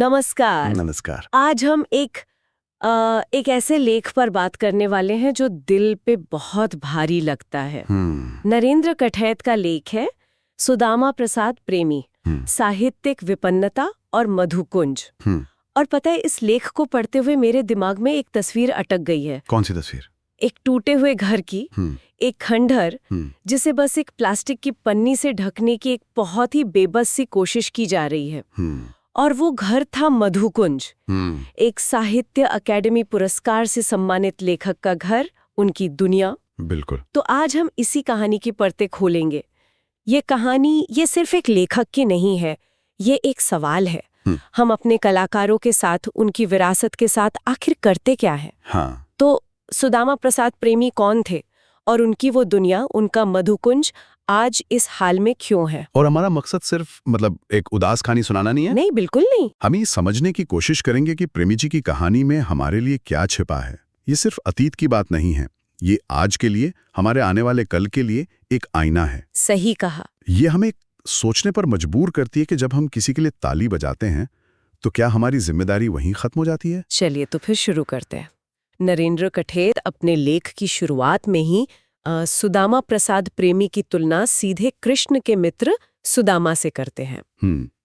नमस्कार। नमस्कार। आज हम एक ऐसे लेख पर बात करने वाले हैं जो दिल पे बहुत भारी लगता है। नरेंद्र कठैत का लेख है सुदामा प्रसाद प्रेमी, साहित्यिक विपन्नता और मधुकुंज। और पता है, इस लेख को पढ़ते हुए मेरे दिमाग में एक तस्वीर अटक गई है। कौन सी तस्वीर? एक टूटे हुए घर की, एक खंडहर जिसे बस एक प्लास्टिक की पन्नी से ढकने की एक बहुत ही बेबस सी कोशिश की जा रही है। और वो घर था मधुकुंज, एक साहित्य अकेडमी पुरस्कार से सम्मानित लेखक का घर, उनकी दुनिया। बिल्कुल। तो आज हम इसी कहानी की परतें खोलेंगे। ये कहानी ये सिर्फ एक लेखक की नहीं है, ये एक सवाल है। हम अपने कलाकारों के साथ, उनकी विरासत के साथ आखिर करते क्या है? हाँ। तो सुदामा प्रसाद प्रेमी कौन थे और उनकी वो दुनिया, उनका मधुकुंज आज इस हाल में क्यों है? और हमारा मकसद सिर्फ एक उदास कहानी सुनाना नहीं है। नहीं, बिल्कुल नहीं। हम ये समझने की कोशिश करेंगे कि प्रेमी जी की कहानी में हमारे लिए क्या छिपा है। ये सिर्फ अतीत की बात नहीं है, ये आज के लिए, हमारे आने वाले कल के लिए एक आईना है। सही कहा। ये हमें सोचने पर मजबूर करती है कि जब हम किसी के लिए ताली बजाते हैं तो क्या हमारी जिम्मेदारी वहीं खत्म हो जाती है? चलिए तो फिर शुरू करते हैं। नरेंद्र कठैत अपने लेख की शुरुआत में ही सुदामा प्रसाद प्रेमी की तुलना सीधे कृष्ण के मित्र सुदामा से करते हैं।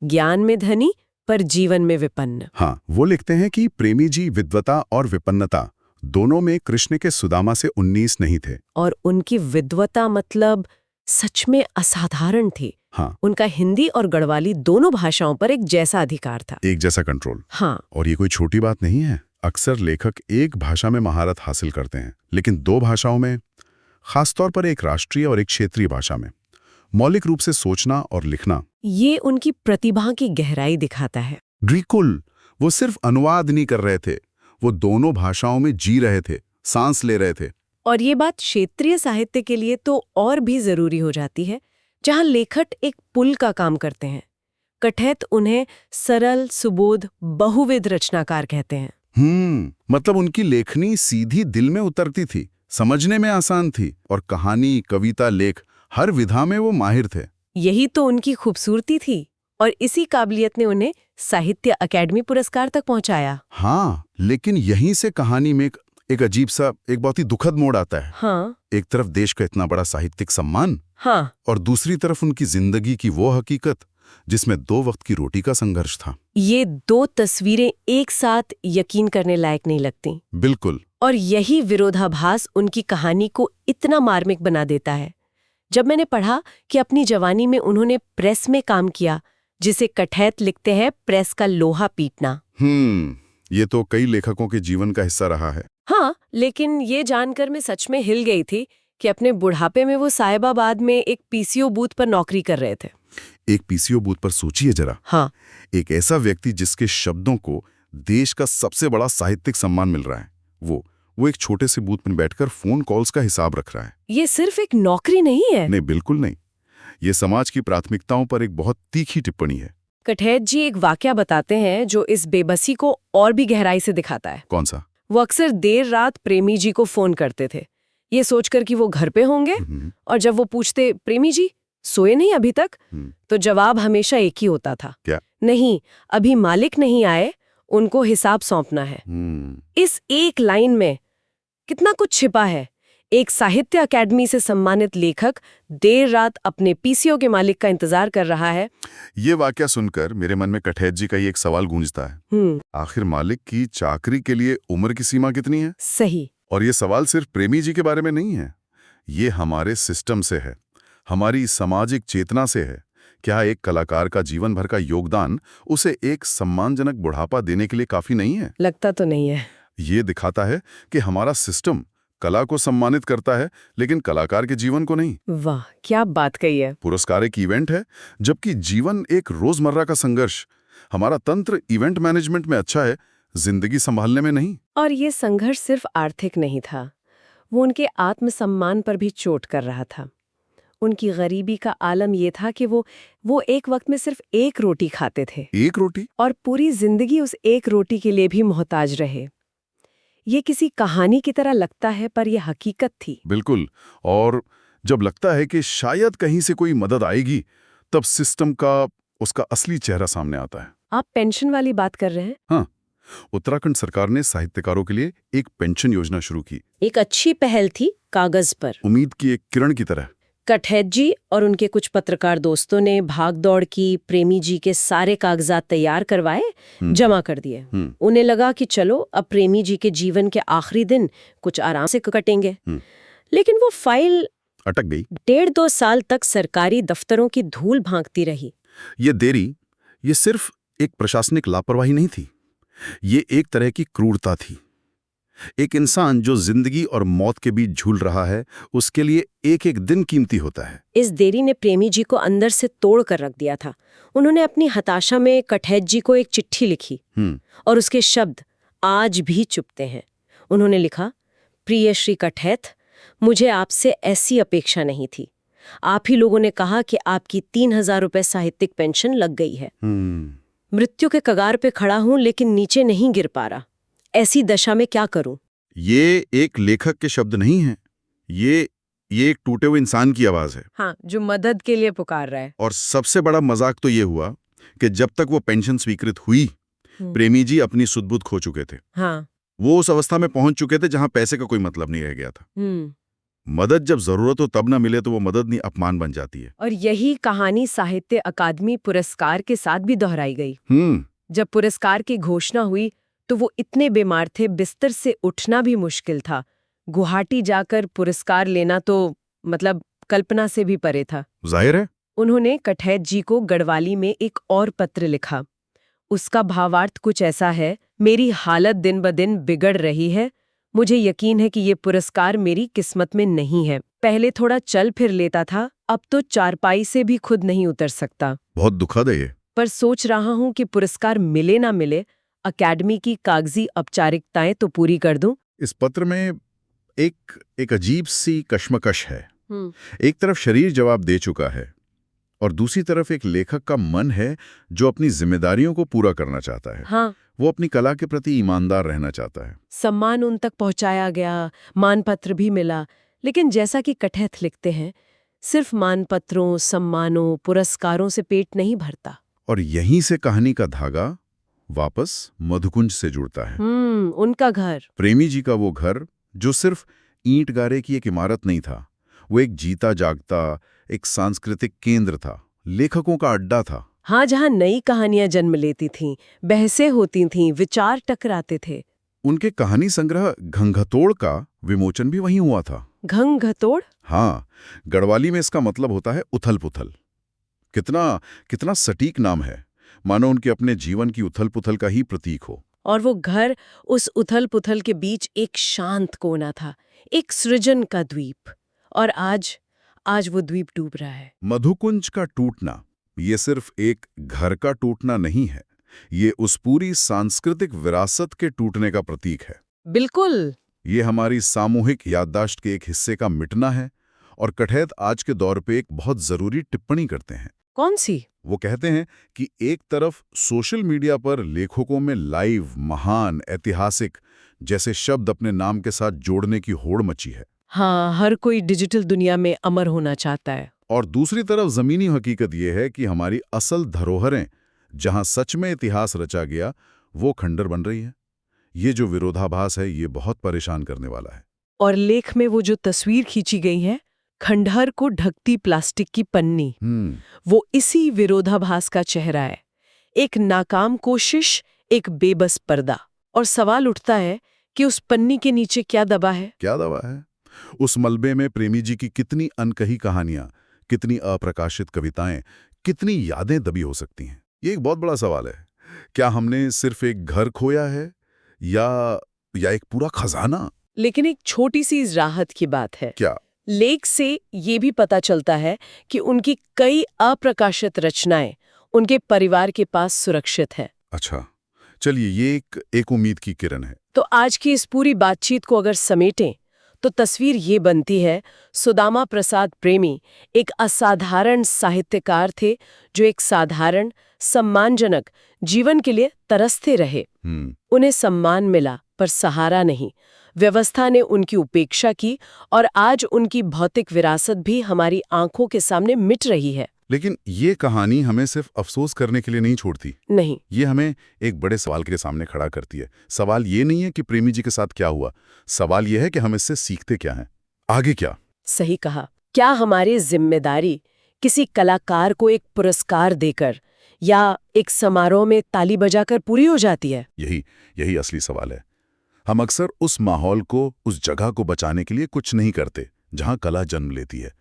ज्ञान में धनी पर जीवन में विपन्न। हाँ, वो लिखते हैं कि प्रेमी जी विद्वता और विपन्नता दोनों में कृष्ण के सुदामा से 19 नहीं थे। और उनकी विद्वता मतलब सच में असाधारण थी। हाँ। उनका हिंदी और गढ़वाली दोनों भाषाओं पर एक जैसा अधिकार था, एक जैसा कंट्रोल। हाँ। और ये कोई छोटी बात नहीं है। अक्सर लेखक एक भाषा में महारत हासिल करते हैं, लेकिन दो भाषाओं में, खासतौर पर एक राष्ट्रीय और एक क्षेत्रीय भाषा में, मौलिक रूप से सोचना और लिखना, ये उनकी प्रतिभा की गहराई दिखाता है। बिल्कुल। वो सिर्फ अनुवाद नहीं कर रहे थे, वो दोनों भाषाओं में जी रहे थे, सांस ले रहे थे। और ये बात क्षेत्रीय साहित्य के लिए तो और भी जरूरी हो जाती है, जहां लेखक एक पुल का काम करते हैं। कठैत उन्हें सरल, सुबोध, बहुविध रचनाकार कहते हैं। मतलब उनकी लेखनी सीधी दिल में उतरती थी, समझने में आसान थी, और कहानी, कविता, लेख हर विधा में वो माहिर थे। यही तो उनकी खूबसूरती थी, और इसी काबिलियत ने उन्हें साहित्य अकेडमी पुरस्कार तक पहुंचाया। हाँ, लेकिन यहीं से कहानी में एक अजीब सा, एक बहुत ही दुखद मोड़ आता है। हाँ। एक तरफ देश का इतना बड़ा साहित्यिक सम्मान, हाँ। और दूसरी तरफ उनकी जिंदगी की वो हकीकत जिसमें 2 वक्त की रोटी का संघर्ष था। ये दो तस्वीरें एक साथ यकीन करने लायक नहीं लगती। बिल्कुल। और यही विरोधाभास उनकी कहानी को इतना मार्मिक बना देता है। जब मैंने पढ़ा कि अपनी जवानी में उन्होंने प्रेस में काम किया, जिसे कठैत लिखते हैं प्रेस का लोहा पीटना। ये तो कई लेखकों के जीवन का हिस्सा रहा है। हाँ, लेकिन ये जानकर मैं सच में हिल गई थी कि अपने बुढ़ापे में वो साहिबाबाद में एक पीसीओ बूथ पर नौकरी कर रहे थे। एक पीसीओ बूथ पर सोचिए जरा। हाँ। एक ऐसा व्यक्ति जिसके शब्दों को देश का सबसे बड़ा साहित्यिक सम्मान मिल रहा है, वो एक छोटे से बूथ में बैठकर फोन कॉल्स का हिसाब रख रहा है। ये सिर्फ एक नौकरी नहीं है। नहीं, बिल्कुल नहीं। ये समाज की प्राथमिकताओं पर एक बहुत तीखी टिप्पणी है। कठैत जी एक वाकया बताते हैं जो इस बेबसी को और भी गहराई से दिखाता है। कौन सा? वो अक्सर देर रात प्रेमी जी को फोन करते थे, ये सोचकर कि वो घर पे होंगे, और जब वो पूछते, प्रेमी जी सोए नहीं अभी तक, तो जवाब हमेशा एक ही होता था, क्या? नहीं, अभी मालिक नहीं आए, उनको हिसाब सौंपना है। इस एक लाइन में कितना कुछ छिपा है। एक साहित्य अकेडमी से सम्मानित लेखक देर रात अपने पीसीओ के मालिक का इंतजार कर रहा है। ये वाकया सुनकर मेरे मन में कठैत जी का ये एक सवाल गूंजता है। आखिर मालिक की चाकरी के लिए उम्र की सीमा कितनी है? सही। और ये सवाल सिर्फ प्रेमी जी के बारे में नहीं है, ये हमारे सिस्टम से है, हमारी सामाजिक चेतना से है। क्या एक कलाकार का जीवन भर का योगदान उसे एक सम्मानजनक बुढ़ापा देने के लिए काफी नहीं है? लगता तो नहीं है। ये दिखाता है कि हमारा सिस्टम कला को सम्मानित करता है, लेकिन कलाकार के जीवन को नहीं। वाह, क्या बात कही है। पुरस्कार एक इवेंट है, जबकि जीवन एक रोजमर्रा का संघर्ष। हमारा तंत्र इवेंट मैनेजमेंट में अच्छा है, जिंदगी संभालने में नहीं। और ये संघर्ष सिर्फ आर्थिक नहीं था, वो उनके आत्मसम्मान पर भी चोट कर रहा था। उनकी गरीबी का आलम ये था कि वो एक वक्त में सिर्फ एक रोटी खाते थे। एक रोटी? और पूरी जिंदगी उस एक रोटी के लिए भी मोहताज रहे। ये किसी कहानी की तरह लगता है, पर यह हकीकत थी। बिल्कुल। और जब लगता है कि शायद कहीं से कोई मदद आएगी, तब सिस्टम का उसका असली चेहरा सामने आता है। आप पेंशन वाली बात कर रहे हैं? हाँ, उत्तराखंड सरकार ने साहित्यकारों के लिए एक पेंशन योजना शुरू की। एक अच्छी पहल थी कागज पर। उम्मीद की एक किरण की तरह। कठैत जी और उनके कुछ पत्रकार दोस्तों ने भाग दौड़ की, प्रेमी जी के सारे कागजात तैयार करवाए, जमा कर दिए। उन्हें लगा कि चलो अब प्रेमी जी के जीवन के आखिरी दिन कुछ आराम से कटेंगे। लेकिन वो फाइल अटक गई। 1.5-2 साल तक सरकारी दफ्तरों की धूल भांगती रही। ये देरी, ये सिर्फ एक प्रशासनिक लापरवाही नहीं थी, ये एक तरह की क्रूरता थी। एक इंसान जो जिंदगी और मौत के बीच झूल रहा है, उसके लिए एक एक दिन कीमती होता है। इस देरी ने प्रेमी जी को अंदर से तोड़ कर रख दिया था। उन्होंने अपनी हताशा में कठैत जी को एक चिट्ठी लिखी और उसके शब्द आज भी चुभते हैं। उन्होंने लिखा, प्रिय श्री कठैत, मुझे आपसे ऐसी अपेक्षा नहीं थी। आप ही लोगों ने कहा कि आपकी 3,000 रुपए साहित्यिक पेंशन लग गई है। मृत्यु के कगार पे खड़ा हूं, लेकिन नीचे नहीं गिर पा रहा। ऐसी दशा में क्या करूं? ये एक लेखक के शब्द नहीं हैं, ये एक टूटे हुए इंसान की आवाज है। हाँ, जो मदद के लिए पुकार रहा है। और सबसे बड़ा मजाक तो ये हुआ कि जब तक वो पेंशन स्वीकृत हुई, प्रेमी जी अपनी सुध-बुध खो चुके थे। हाँ। वो उस अवस्था में पहुंच चुके थे जहां पैसे का कोई मतलब नहीं रह गया था। मदद जब जरूरत हो तब ना मिले तो वो मदद नहीं, अपमान बन जाती है। और यही कहानी साहित्य अकादमी पुरस्कार के साथ भी दोहराई गई। जब पुरस्कार की घोषणा हुई तो वो इतने बीमार थे, बिस्तर से उठना भी मुश्किल था। गुवाहाटी जाकर पुरस्कार लेना तो मतलब कल्पना से भी परे था। जाहिर है। उन्होंने कठैत जी को गढ़वाली में एक और पत्र लिखा। उसका भावार्थ कुछ ऐसा है, मेरी हालत दिन ब दिन बिगड़ रही है। मुझे यकीन है कि ये पुरस्कार मेरी किस्मत में नहीं है। पहले थोड़ा चल फिर लेता था, अब तो चारपाई से भी खुद नहीं उतर सकता। बहुत दुखद है ये। पर सोच रहा हूँ कि पुरस्कार मिले ना मिले, अकेडमी की कागजी औपचारिकताएं तो पूरी कर दूं। इस पत्र में एक अजीब सी कश्मकश है। एक तरफ शरीर जवाब दे चुका है और दूसरी तरफ एक लेखक का मन है जो अपनी जिम्मेदारियों को पूरा करना चाहता है। हाँ। वो अपनी कला के प्रति ईमानदार रहना चाहता है। सम्मान उन तक पहुंचाया गया, मानपत्र भी मिला, लेकिन जैसा कि कठैत लिखते हैं, सिर्फ मानपत्रों, सम्मानों, पुरस्कारों से पेट नहीं भरता। और यहीं से कहानी का धागा वापस मधुकुंज से जुड़ता है। उनका घर, प्रेमी जी का वो घर जो सिर्फ ईंट गारे की एक इमारत नहीं था, वो एक जीता जागता एक सांस्कृतिक केंद्र था, लेखकों का अड्डा था। हाँ, जहाँ नई कहानियां जन्म लेती थीं, बहसें होती थीं, विचार टकराते थे। उनके कहानी संग्रह घंघतोड़ का विमोचन भी वहीं हुआ था। घंघतोड़? हाँ, गढ़वाली में इसका मतलब होता है उथल-पुथल। कितना सटीक नाम है, मानो उनके अपने जीवन की उथल-पुथल का ही प्रतीक हो। और वो घर उस उथल-पुथल के बीच एक शांत कोना था, एक सृजन का द्वीप। और आज वो द्वीप डूब रहा है। मधुकुंज का टूटना ये सिर्फ एक घर का टूटना नहीं है, ये उस पूरी सांस्कृतिक विरासत के टूटने का प्रतीक है। बिल्कुल। ये हमारी सामूहिक याददाश्त के एक हिस्से का मिटना है। और कठैत आज के दौर पे एक बहुत जरूरी टिप्पणी करते हैं। कौन सी? वो कहते हैं कि एक तरफ सोशल मीडिया पर लेखकों में लाइव, महान, ऐतिहासिक जैसे शब्द अपने नाम के साथ जोड़ने की होड़ मची है। हाँ, हर कोई डिजिटल दुनिया में अमर होना चाहता है। और दूसरी तरफ जमीनी हकीकत यह है कि हमारी असल धरोहरें, जहां सच में इतिहास रचा गया, वो खंडर बन रही है। ये जो विरोधाभास है, ये बहुत परेशान करने वाला है। और लेख में वो जो तस्वीर खींची गई है, खंडहर को ढकती प्लास्टिक की पन्नी, वो इसी विरोधाभास का चेहरा है। एक नाकाम कोशिश, एक बेबस पर्दा। और सवाल उठता है कि उस पन्नी के नीचे क्या दबा है? क्या दबा है? उस मलबे में प्रेमी जी की कितनी अनकही कहानियां, कितनी अप्रकाशित कविताएं, कितनी यादें दबी हो सकती हैं? ये एक बहुत बड़ा सवाल है। क्या हमने सिर्फ एक घर खोया है या एक पूरा खजाना? लेकिन एक छोटी सी राहत की बात है। क्या? लेख से ये भी पता चलता है कि उनकी कई अप्रकाशित रचनाएं उनके परिवार के पास सुरक्षित है। अच्छा, चलिए, ये एक उम्मीद की किरण है। तो आज की इस पूरी बातचीत को अगर समेटें तो तस्वीर ये बनती है, सुदामा प्रसाद प्रेमी एक असाधारण साहित्यकार थे जो एक साधारण, सम्मानजनक जीवन के लिए तरसते रहे। उन्हें सम्मान मिला पर सहारा नहीं। व्यवस्था ने उनकी उपेक्षा की और आज उनकी भौतिक विरासत भी हमारी आंखों के सामने मिट रही है। लेकिन ये कहानी हमें सिर्फ अफसोस करने के लिए नहीं छोड़ती। नहीं। ये हमें एक बड़े सवाल के सामने खड़ा करती है। सवाल ये नहीं है कि प्रेमी जी के साथ क्या हुआ, सवाल ये है कि हम इससे सीखते क्या हैं, आगे क्या। सही कहा। क्या हमारी जिम्मेदारी किसी कलाकार को एक पुरस्कार देकर या एक समारोह में ताली बजाकर पूरी हो जाती है? यही असली सवाल है। हम अक्सर उस माहौल को, उस जगह को बचाने के लिए कुछ नहीं करते जहां कला जन्म लेती है।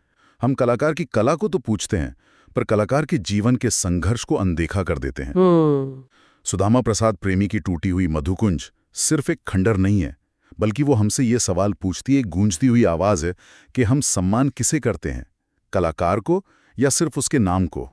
हम कलाकार की कला को तो पूछते हैं, पर कलाकार के जीवन के संघर्ष को अनदेखा कर देते हैं। सुदामा प्रसाद प्रेमी की टूटी हुई मधुकुंज सिर्फ एक खंडर नहीं है, बल्कि वो हमसे ये सवाल पूछती है, एक गूंजती हुई आवाज है कि हम सम्मान किसे करते हैं, कलाकार को या सिर्फ उसके नाम को।